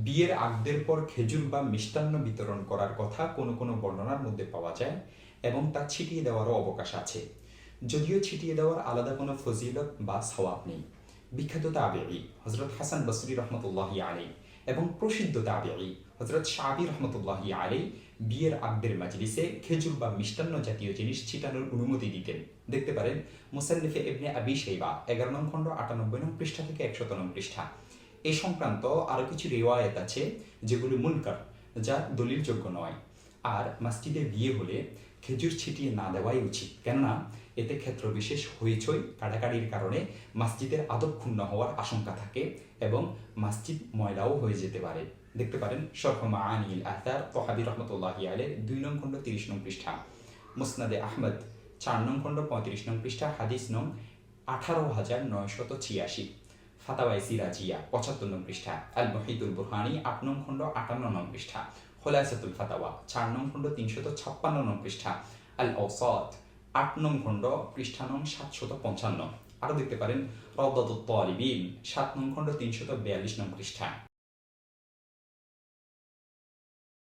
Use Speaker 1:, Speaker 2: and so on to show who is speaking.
Speaker 1: বিয়ের আগদের পর খেজুর বা মিষ্টান্ন বিতরণ করার কথা কোনো কোনো বর্ণনার মধ্যে পাওয়া যায় এবং তা ছিটিয়ে দেওয়ারও অবকাশ আছে, যদিও ছিটিয়ে দেওয়ার আলাদা কোনো ফজিলত বা সওয়াব নেই। বিখ্যাত তাবেঈ হযরত হাসান বসরি রহমতুল্লাহি আলাইহি এবং প্রসিদ্ধ তাবেঈ হযরত শাবি রহমতুল্লাহি আলাইহি বিয়ের আগদের মাজলিসে খেজুর বা মিষ্টান্ন জাতীয় জিনিস ছিটানোর অনুমতি দিতেন। দেখতে পারেন মুসান্নিফে ইবনে আবি শাইবা 11 নং খণ্ড 98 নং পৃষ্ঠা থেকে 100 নং পৃষ্ঠা। এ সংক্রান্ত আরও কিছু রিওয়ায়েত আছে যেগুলো মুনকার, যা দলিলযোগ্য নয়। আর মসজিদে বিয়ে হলে খেজুর ছিটিয়ে না দেওয়াই উচিত, কেননা এতে ক্ষেত্রবিশেষ হইচই কাটাকাটির কারণে মসজিদের আদব ক্ষুণ্ণ হওয়ার আশঙ্কা থাকে এবং মসজিদ ময়লাও হয়ে যেতে পারে। দেখতে পারেন শরহ মাআনিল আথার তহাবি রহমতুল্লাহি আলাইহির 2 নং খণ্ড 30 নং পৃষ্ঠা, মুসনাদে আহমদ 4 নং খণ্ড 35 নং পৃষ্ঠা, হাদিস নং 18986, ফাতাওয়ায়ে সিরাজিয়া 75 নং পৃষ্ঠা, আল মুহিতুল বুরহানি 8 নং খণ্ড 58 নং পৃষ্ঠা, খুলাসাতুল ফাতাওয়া 4 নং খণ্ড 356 নং পৃষ্ঠা, আল আওসাত 8 নং খণ্ড পৃষ্ঠা নং 755। আরও দেখতে পারেন রাওদাতুত তালিবিন 7 নং খণ্ড 342 নং পৃষ্ঠা।